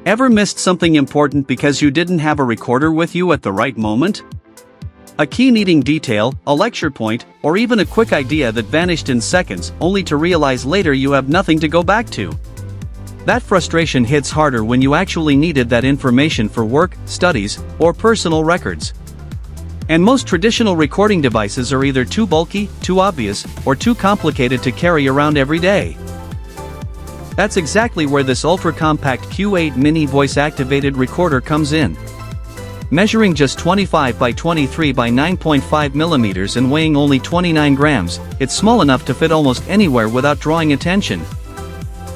Ever missed something important because you didn't have a recorder with you at the right moment? A key needing detail, a lecture point, or even a quick idea that vanished in seconds only to realize later you have nothing to go back to. That frustration hits harder when you actually needed that information for work, studies, or personal records. And most traditional recording devices are either too bulky, too obvious, or too complicated to carry around every day. That's exactly where this ultra-compact Q8 mini voice-activated recorder comes in. Measuring just 25 by 23 by 9.5 millimeters and weighing only 29 grams, it's small enough to fit almost anywhere without drawing attention.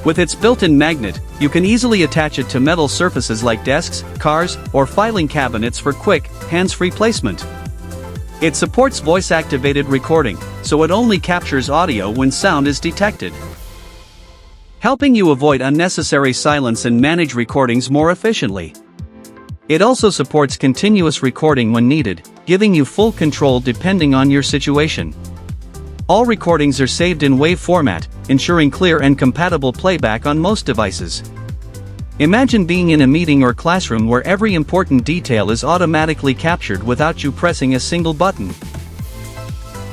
With its built-in magnet, you can easily attach it to metal surfaces like desks, cars, or filing cabinets for quick, hands-free placement. It supports voice-activated recording, so it only captures audio when sound is detected, helping you avoid unnecessary silence and manage recordings more efficiently. It also supports continuous recording when needed, giving you full control depending on your situation. All recordings are saved in WAV format, ensuring clear and compatible playback on most devices. Imagine being in a meeting or classroom where every important detail is automatically captured without you pressing a single button.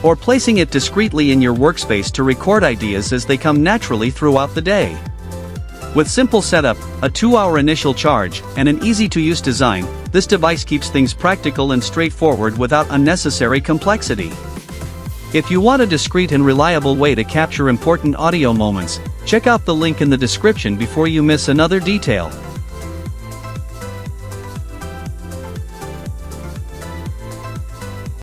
Or placing it discreetly in your workspace to record ideas as they come naturally throughout the day. With simple setup, a 2-hour initial charge, and an easy-to-use design, this device keeps things practical and straightforward without unnecessary complexity. If you want a discreet and reliable way to capture important audio moments, check out the link in the description before you miss another detail.